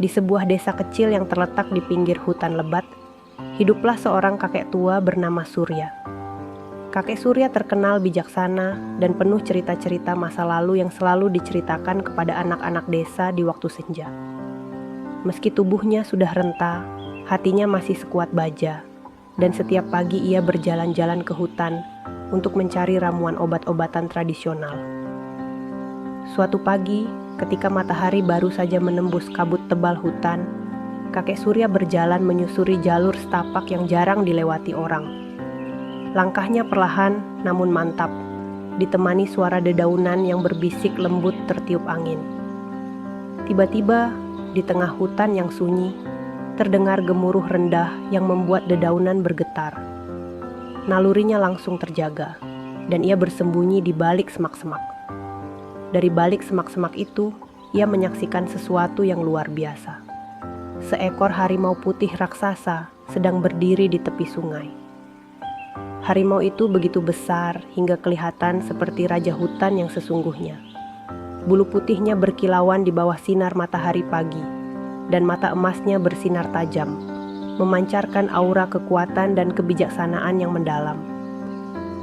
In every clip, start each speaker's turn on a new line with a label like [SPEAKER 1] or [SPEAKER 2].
[SPEAKER 1] Di sebuah desa kecil yang terletak di pinggir hutan lebat, hiduplah seorang kakek tua bernama Surya. Kakek Surya terkenal bijaksana dan penuh cerita-cerita masa lalu yang selalu diceritakan kepada anak-anak desa di waktu senja. Meski tubuhnya sudah renta, hatinya masih sekuat baja, dan setiap pagi ia berjalan-jalan ke hutan untuk mencari ramuan obat-obatan tradisional. Suatu pagi, ketika matahari baru saja menembus kabut tebal hutan, kakek Surya berjalan menyusuri jalur setapak yang jarang dilewati orang. Langkahnya perlahan namun mantap, ditemani suara dedaunan yang berbisik lembut tertiup angin. Tiba-tiba, di tengah hutan yang sunyi, terdengar gemuruh rendah yang membuat dedaunan bergetar. Nalurinya langsung terjaga, dan ia bersembunyi di balik semak-semak. Dari balik semak-semak itu, ia menyaksikan sesuatu yang luar biasa. Seekor harimau putih raksasa sedang berdiri di tepi sungai. Harimau itu begitu besar hingga kelihatan seperti raja hutan yang sesungguhnya. Bulu putihnya berkilauan di bawah sinar matahari pagi, dan mata emasnya bersinar tajam, memancarkan aura kekuatan dan kebijaksanaan yang mendalam.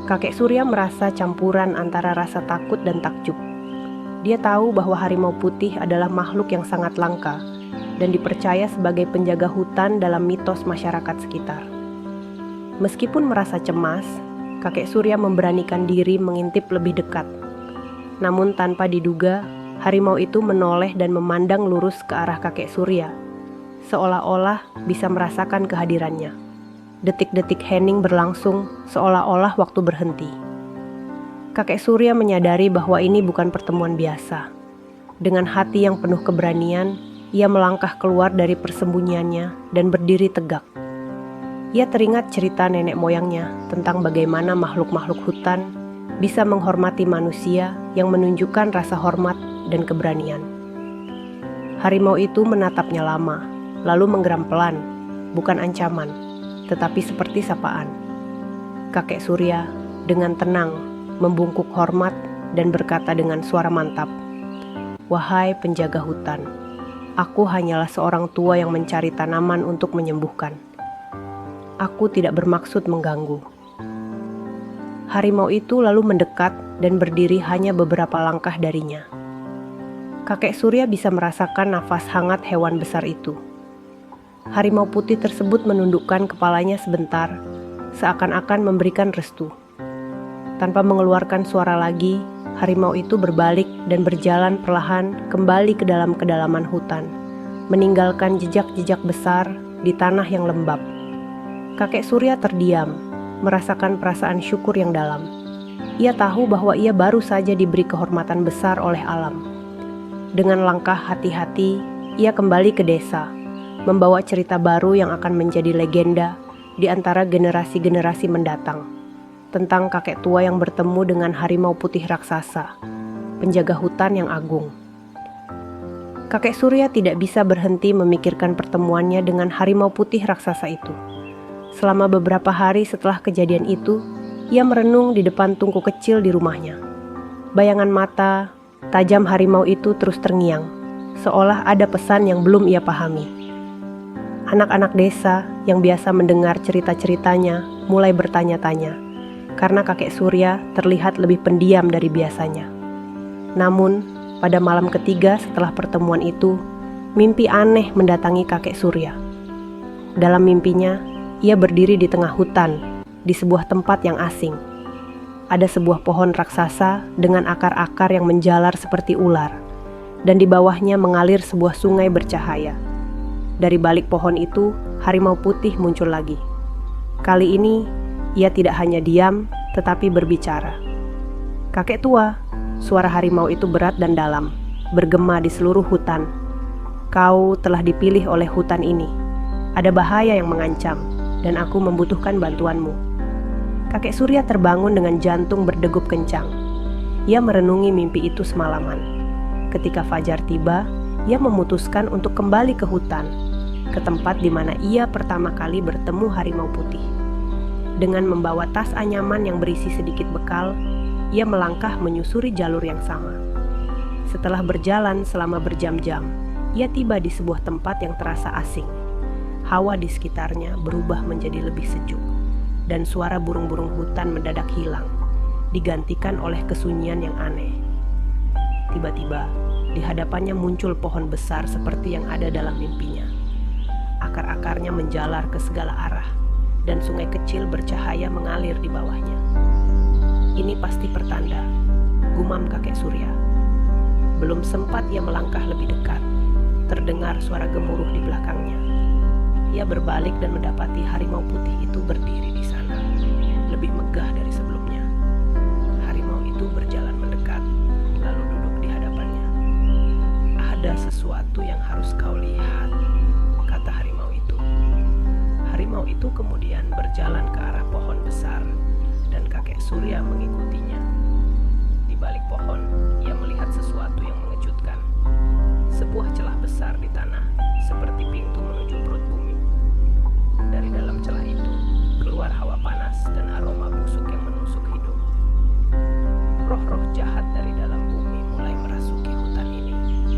[SPEAKER 1] Kakek Surya merasa campuran antara rasa takut dan takjub. Dia tahu bahwa harimau putih adalah makhluk yang sangat langka dan dipercaya sebagai penjaga hutan dalam mitos masyarakat sekitar. Meskipun merasa cemas, kakek Surya memberanikan diri mengintip lebih dekat. Namun tanpa diduga, harimau itu menoleh dan memandang lurus ke arah kakek Surya, seolah-olah bisa merasakan kehadirannya. Detik-detik hening berlangsung seolah-olah waktu berhenti. Kakek Surya menyadari bahwa ini bukan pertemuan biasa. Dengan hati yang penuh keberanian, ia melangkah keluar dari persembunyiannya dan berdiri tegak. Ia teringat cerita nenek moyangnya tentang bagaimana makhluk-makhluk hutan bisa menghormati manusia yang menunjukkan rasa hormat dan keberanian. Harimau itu menatapnya lama, lalu menggeram pelan, bukan ancaman, tetapi seperti sapaan. Kakek Surya dengan tenang membungkuk hormat dan berkata dengan suara mantap, "Wahai penjaga hutan, aku hanyalah seorang tua yang mencari tanaman untuk menyembuhkan. Aku tidak bermaksud mengganggu." Harimau itu lalu mendekat dan berdiri hanya beberapa langkah darinya. Kakek Surya bisa merasakan nafas hangat hewan besar itu. Harimau putih tersebut menundukkan kepalanya sebentar, seakan-akan memberikan restu. Tanpa mengeluarkan suara lagi, harimau itu berbalik dan berjalan perlahan kembali ke dalam kedalaman hutan, meninggalkan jejak-jejak besar di tanah yang lembab. Kakek Surya terdiam, merasakan perasaan syukur yang dalam. Ia tahu bahwa ia baru saja diberi kehormatan besar oleh alam. Dengan langkah hati-hati, ia kembali ke desa, membawa cerita baru yang akan menjadi legenda di antara generasi-generasi mendatang, tentang kakek tua yang bertemu dengan harimau putih raksasa, penjaga hutan yang agung. Kakek Surya tidak bisa berhenti memikirkan pertemuannya dengan harimau putih raksasa itu. Selama beberapa hari setelah kejadian itu, ia merenung di depan tungku kecil di rumahnya. Bayangan mata tajam harimau itu terus terngiang, seolah ada pesan yang belum ia pahami. Anak-anak desa yang biasa mendengar cerita-ceritanya mulai bertanya-tanya, karena kakek Surya terlihat lebih pendiam dari biasanya. Namun, pada malam ketiga setelah pertemuan itu, mimpi aneh mendatangi kakek Surya. Dalam mimpinya, ia berdiri di tengah hutan, di sebuah tempat yang asing. Ada sebuah pohon raksasa dengan akar-akar yang menjalar seperti ular, dan di bawahnya mengalir sebuah sungai bercahaya. Dari balik pohon itu, harimau putih muncul lagi. Kali ini, ia tidak hanya diam, tetapi berbicara. "Kakek tua," suara harimau itu berat dan dalam, bergema di seluruh hutan. "Kau telah dipilih oleh hutan ini. Ada bahaya yang mengancam, dan aku membutuhkan bantuanmu." Kakek Surya terbangun dengan jantung berdegup kencang. Ia merenungi mimpi itu semalaman. Ketika fajar tiba, ia memutuskan untuk kembali ke hutan, ke tempat di mana ia pertama kali bertemu harimau putih. Dengan membawa tas anyaman yang berisi sedikit bekal, ia melangkah menyusuri jalur yang sama. Setelah berjalan selama berjam-jam, Ia tiba di sebuah tempat yang terasa asing. Hawa di sekitarnya berubah menjadi lebih sejuk, dan suara burung-burung hutan mendadak hilang, digantikan oleh kesunyian yang aneh. Tiba-tiba, di hadapannya muncul pohon besar seperti yang ada dalam mimpinya. Akar-akarnya menjalar ke segala arah, dan sungai kecil bercahaya mengalir di bawahnya. Ini pasti pertanda, gumam kakek Surya. Belum sempat ia melangkah lebih dekat, terdengar suara gemuruh di belakangnya. Ia berbalik dan mendapati harimau putih itu berdiri di sana, lebih megah dari sebelumnya. Harimau itu berjalan mendekat, lalu duduk di hadapannya. "Ada sesuatu yang harus kau lihat," kata harimau itu. Harimau itu kemudian berjalan ke arah pohon besar, dan kakek Surya mengikutinya. Di balik pohon, ia melihat sesuatu yang mengejutkan. Sebuah celah besar di tanah, seperti pintu menuju perut bumi. Dari dalam celah itu, keluar hawa panas dan aroma busuk yang menusuk hidung. "Roh-roh jahat dari dalam bumi mulai merasuki hutan ini,"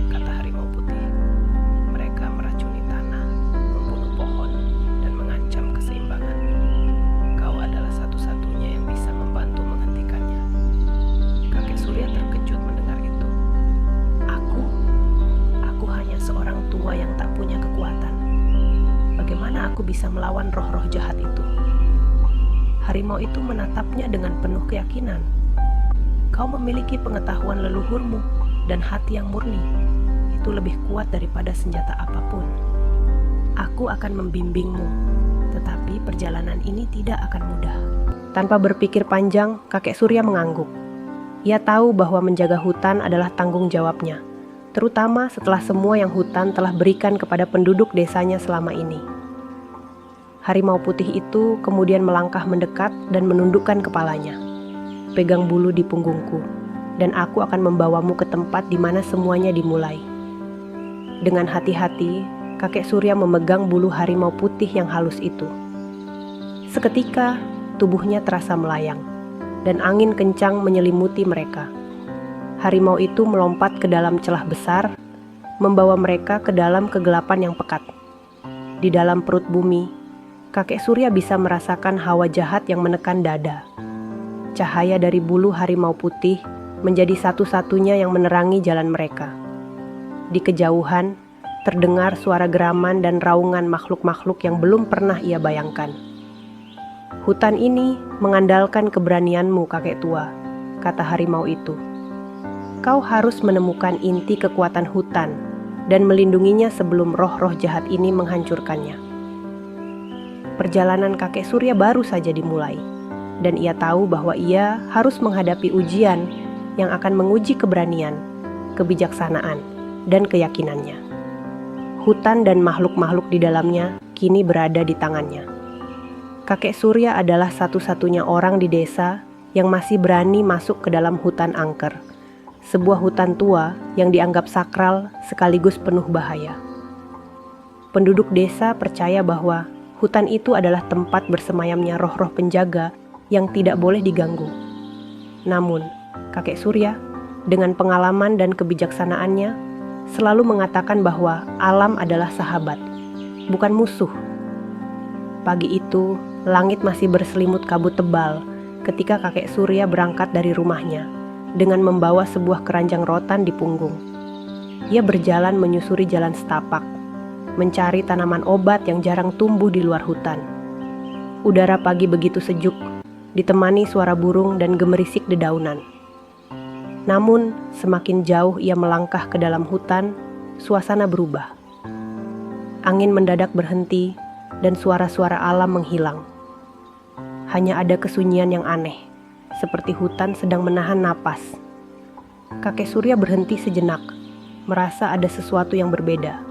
[SPEAKER 1] kata harimau putih. "Mereka meracuni tanah, membunuh pohon, dan mengancam keseimbangan. Kau adalah satu-satunya yang bisa membantu menghentikannya." Kakek Surya terkejut mendengar itu. Aku hanya seorang tua yang tak punya kekuatan. Bagaimana aku bisa melawan roh-roh jahat itu?" Harimau itu menatapnya dengan penuh keyakinan. "Kau memiliki pengetahuan leluhurmu dan hati yang murni. Itu lebih kuat daripada senjata apapun. Aku akan membimbingmu, tetapi perjalanan ini tidak akan mudah." Tanpa berpikir panjang, kakek Surya mengangguk. Ia tahu bahwa menjaga hutan adalah tanggung jawabnya, terutama setelah semua yang hutan telah berikan kepada penduduk desanya selama ini. Harimau putih itu kemudian melangkah mendekat dan menundukkan kepalanya. "Pegang bulu di punggungku, dan aku akan membawamu ke tempat di mana semuanya dimulai." Dengan hati-hati, kakek Surya memegang bulu harimau putih yang halus itu. Seketika, tubuhnya terasa melayang, dan angin kencang menyelimuti mereka. Harimau itu melompat ke dalam celah besar, membawa mereka ke dalam kegelapan yang pekat. Di dalam perut bumi, kakek Surya bisa merasakan hawa jahat yang menekan dada. Cahaya dari bulu harimau putih menjadi satu-satunya yang menerangi jalan mereka. Di kejauhan, terdengar suara geraman dan raungan makhluk-makhluk yang belum pernah ia bayangkan. "Hutan ini mengandalkan keberanianmu, kakek tua," kata harimau itu. "Kau harus menemukan inti kekuatan hutan dan melindunginya sebelum roh-roh jahat ini menghancurkannya." Perjalanan kakek Surya baru saja dimulai, dan ia tahu bahwa ia harus menghadapi ujian yang akan menguji keberanian, kebijaksanaan, dan keyakinannya. Hutan dan makhluk-makhluk di dalamnya kini berada di tangannya. Kakek Surya adalah satu-satunya orang di desa yang masih berani masuk ke dalam hutan angker, sebuah hutan tua yang dianggap sakral sekaligus penuh bahaya. Penduduk desa percaya bahwa hutan itu adalah tempat bersemayamnya roh-roh penjaga yang tidak boleh diganggu. Namun, kakek Surya dengan pengalaman dan kebijaksanaannya selalu mengatakan bahwa alam adalah sahabat, bukan musuh. Pagi itu, langit masih berselimut kabut tebal ketika kakek Surya berangkat dari rumahnya dengan membawa sebuah keranjang rotan di punggung. Ia berjalan menyusuri jalan setapak, mencari tanaman obat yang jarang tumbuh di luar hutan. Udara pagi begitu sejuk, ditemani suara burung dan gemerisik dedaunan. Namun, semakin jauh ia melangkah ke dalam hutan, suasana berubah. Angin mendadak berhenti, dan suara-suara alam menghilang. Hanya ada kesunyian yang aneh, seperti hutan sedang menahan napas. Kakek Surya berhenti sejenak, merasa ada sesuatu yang berbeda.